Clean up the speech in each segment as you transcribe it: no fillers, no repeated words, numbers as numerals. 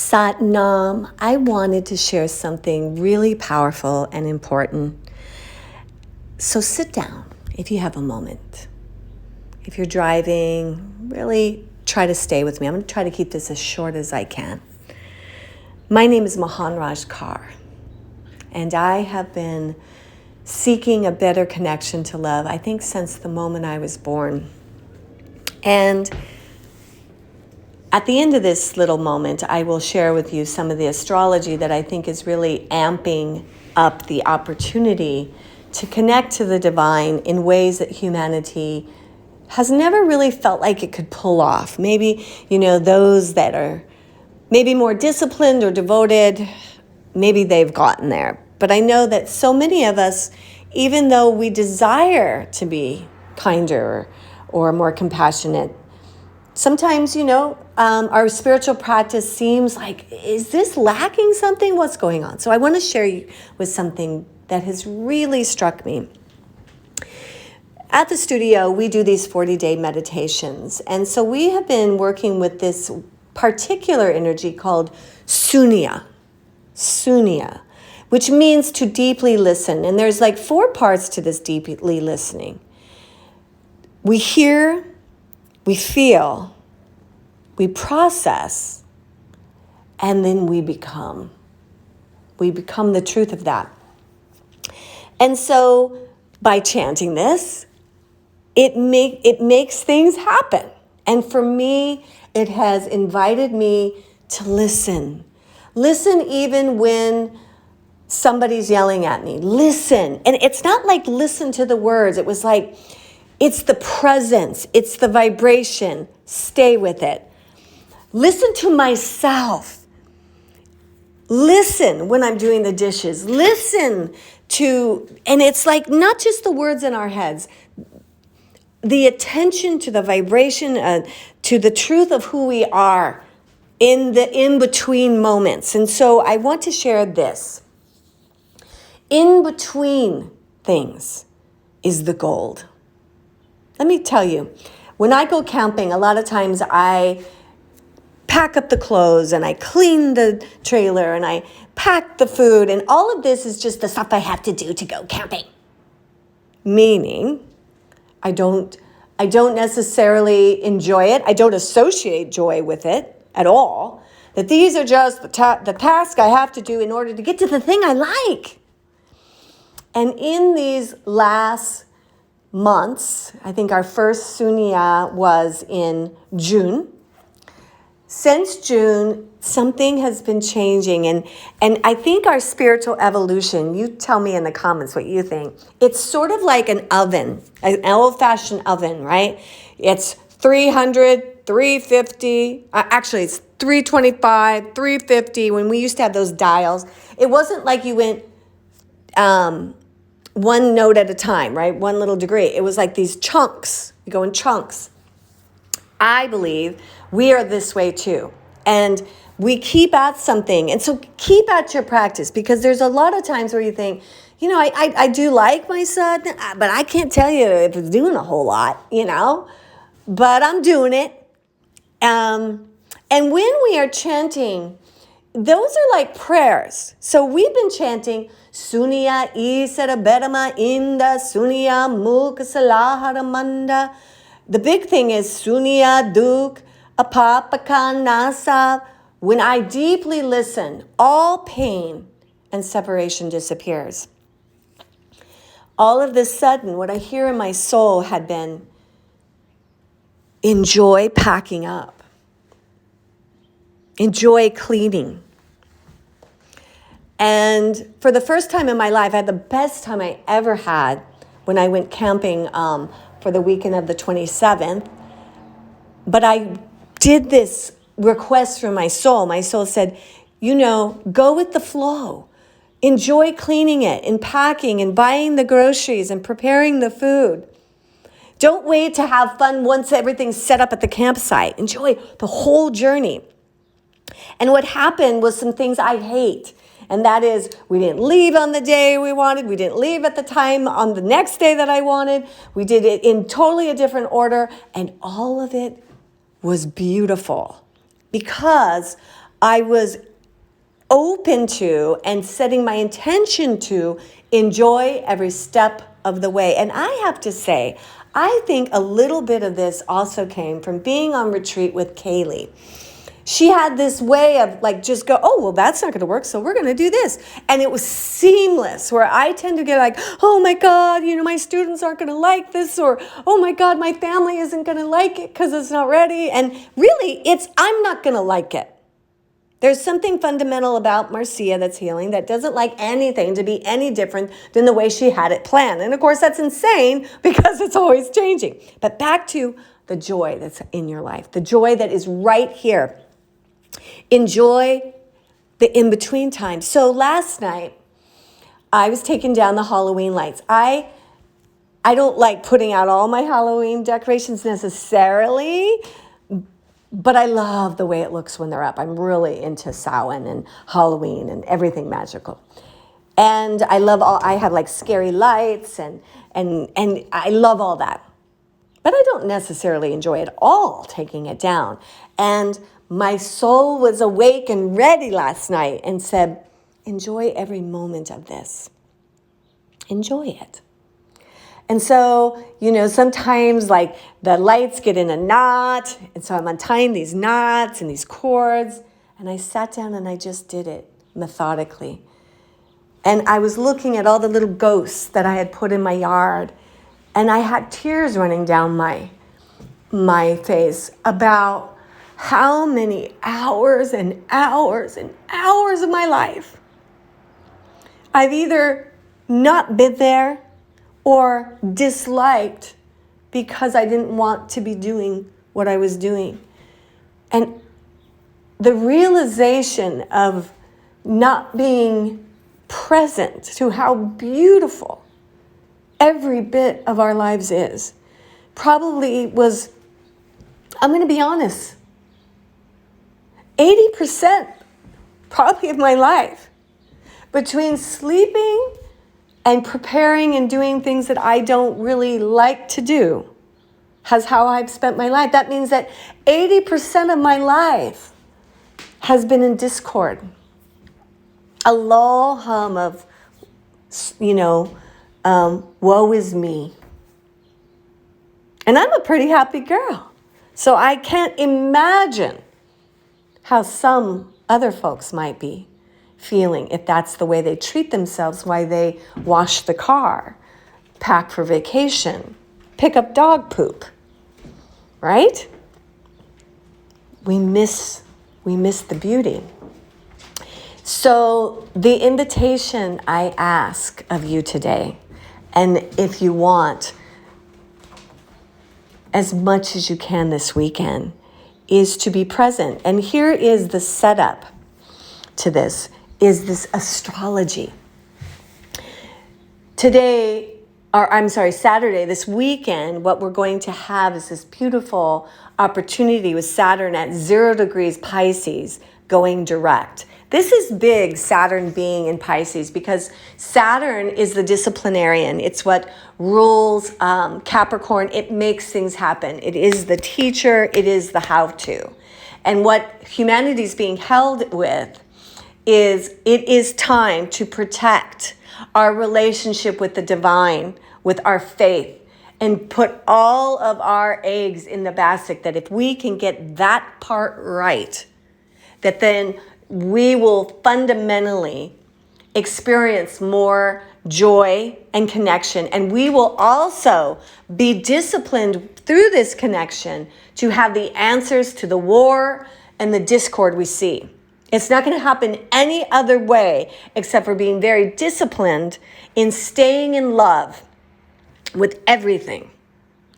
Sat Nam, I wanted to share something really powerful and important. So sit down if you have a moment. If you're driving, really try to stay with me. I'm going to try to keep this as short as I can. My name is Mahanraj Kaur, and I have been seeking a better connection to love, I think, since the moment I was born. And at the end of this little moment, I will share with you some of the astrology that I think is really amping up the opportunity to connect to the divine in ways that humanity has never really felt like it could pull off. Maybe, those that are maybe more disciplined or devoted, maybe they've gotten there. But I know that so many of us, even though we desire to be kinder or more compassionate, sometimes, our spiritual practice seems like, is this lacking something? What's going on? So I want to share you with something that has really struck me. At the studio, we do these 40-day meditations. And so we have been working with this particular energy called Sunya, which means to deeply listen. And there's like 4 parts to this deeply listening. We hear, we feel, we process, and then we become. We become the truth of that. And so by chanting this, it makes things happen. And for me, it has invited me to listen. Listen even when somebody's yelling at me. Listen. And it's not like listen to the words. It was like, it's the presence. It's the vibration. Stay with it. Listen to myself. Listen when I'm doing the dishes. Listen to, and it's like not just the words in our heads, the attention to the vibration, to the truth of who we are in the in-between moments. And so I want to share this. In between things is the gold. Let me tell you, when I go camping, a lot of times I pack up the clothes and I clean the trailer and I pack the food, and all of this is just the stuff I have to do to go camping. Meaning, I don't necessarily enjoy it. I don't associate joy with it at all. That these are just the task I have to do in order to get to the thing I like. And in these last months, I think our first Sunya was in June. Since June, something has been changing, and I think our spiritual evolution, you tell me in the comments what you think. It's sort of like an oven, an old-fashioned oven, right? It's 300, 350, actually it's 325, 350. When we used to have those dials, it wasn't like you went one note at a time, right? One little degree. It was like these chunks. You go in chunks. I believe we are this way too. And we keep at something. And so keep at your practice, because there's a lot of times where you think, I do like my son, but I can't tell you if it's doing a whole lot, but I'm doing it. And when we are chanting, those are like prayers. So we've been chanting Sunya Isara Bedama Inda Sunya Mukha Salaharamanda. The big thing is Sunya Duk Apapakan Nasa. When I deeply listen, all pain and separation disappears. All of this sudden, what I hear in my soul had been, enjoy packing up. Enjoy cleaning. And for the first time in my life, I had the best time I ever had when I went camping for the weekend of the 27th. But I did this request from my soul. My soul said, go with the flow. Enjoy cleaning it and packing and buying the groceries and preparing the food. Don't wait to have fun once everything's set up at the campsite. Enjoy the whole journey. And what happened was some things I hate. And that is, we didn't leave on the day we wanted. We didn't leave at the time on the next day that I wanted. We did it in totally a different order. And all of it was beautiful because I was open to and setting my intention to enjoy every step of the way. And I have to say, I think a little bit of this also came from being on retreat with Kaylee. She had this way of like, just go, oh, well, that's not going to work, so we're going to do this. And it was seamless, where I tend to get like, oh my God, my students aren't going to like this, or, oh my God, my family isn't going to like it because it's not ready. And really, I'm not going to like it. There's something fundamental about Marcia that's healing that doesn't like anything to be any different than the way she had it planned. And of course, that's insane because it's always changing. But back to the joy that's in your life, the joy that is right here. Enjoy the in-between time. So last night, I was taking down the Halloween lights. I don't like putting out all my Halloween decorations necessarily, but I love the way it looks when they're up. I'm really into Samhain and Halloween and everything magical. And I have like scary lights and I love all that. But I don't necessarily enjoy at all taking it down. And my soul was awake and ready last night and said, enjoy every moment of this. Enjoy it. And so, sometimes like the lights get in a knot. And so I'm untying these knots and these cords. And I sat down and I just did it methodically. And I was looking at all the little ghosts that I had put in my yard. And I had tears running down my face about how many hours and hours and hours of my life I've either not been there or disliked because I didn't want to be doing what I was doing. And the realization of not being present to how beautiful every bit of our lives is probably was, I'm going to be honest, 80% probably of my life between sleeping and preparing and doing things that I don't really like to do has how I've spent my life. That means that 80% of my life has been in discord. A low hum of, woe is me. And I'm a pretty happy girl. So I can't imagine how some other folks might be feeling if that's the way they treat themselves, why they wash the car, pack for vacation, pick up dog poop, right? We miss the beauty. So the invitation I ask of you today, and if you want as much as you can this weekend, is to be present. And here is the setup to this, is this astrology. Saturday, this weekend, what we're going to have is this beautiful opportunity with Saturn at 0 degrees Pisces going direct. This is big, Saturn being in Pisces, because Saturn is the disciplinarian. It's what rules Capricorn. It makes things happen. It is the teacher. It is the how-to. And what humanity is being held with is it is time to protect our relationship with the divine, with our faith, and put all of our eggs in the basket, that if we can get that part right, that then we will fundamentally experience more joy and connection. And we will also be disciplined through this connection to have the answers to the war and the discord we see. It's not going to happen any other way except for being very disciplined in staying in love with everything,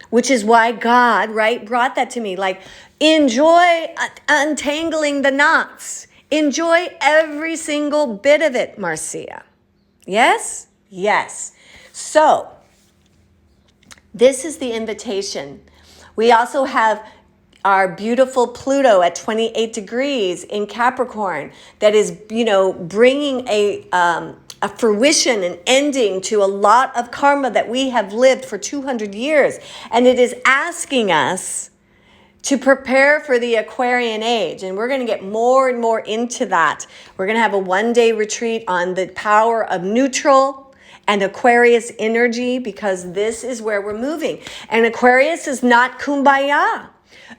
which is why God, right, brought that to me. Like, enjoy untangling the knots. Enjoy every single bit of it, Marcia. Yes? Yes. So, this is the invitation. We also have our beautiful Pluto at 28 degrees in Capricorn that is, bringing a fruition, an ending to a lot of karma that we have lived for 200 years. And it is asking us to prepare for the Aquarian age. And we're going to get more and more into that. We're going to have a one-day retreat on the power of neutral and Aquarius energy, because this is where we're moving. And Aquarius is not kumbaya.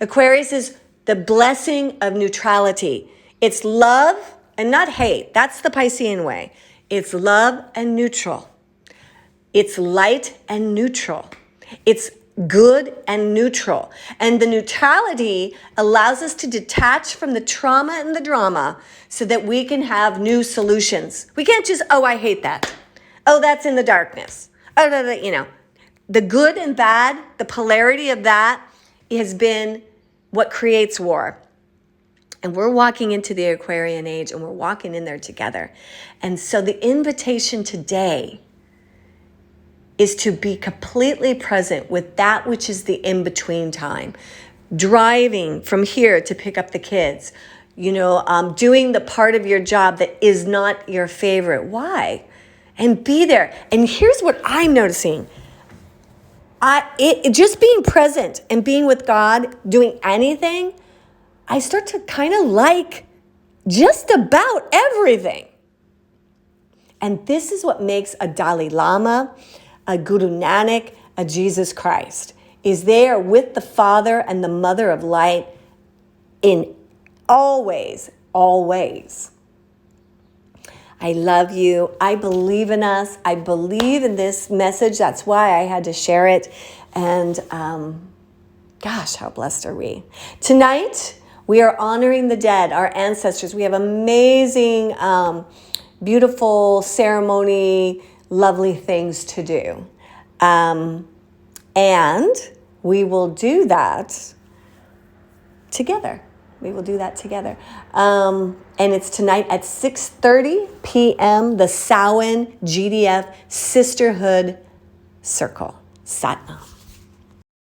Aquarius is the blessing of neutrality. It's love and not hate. That's the Piscean way. It's love and neutral. It's light and neutral. It's good and neutral. And the neutrality allows us to detach from the trauma and the drama so that we can have new solutions. We can't just, oh, I hate that. Oh, that's in the darkness. Oh, the good and bad, the polarity of that has been what creates war. And we're walking into the Aquarian age, and we're walking in there together. And so the invitation today is to be completely present with that which is the in-between time. Driving from here to pick up the kids, doing the part of your job that is not your favorite. Why? And be there. And here's what I'm noticing. Just being present and being with God, doing anything, I start to kind of like just about everything. And this is what makes a Dalai Lama, a Guru Nanak, a Jesus Christ, is they are with the Father and the Mother of Light in always. I love you. I believe in us. I believe in this message. That's why I had to share it. And gosh, how blessed are we? Tonight, we are honoring the dead, our ancestors. We have amazing, beautiful ceremony, lovely things to do. And we will do that together. And it's tonight at 6:30 p.m., the Samhain GDF Sisterhood Circle. Satnam.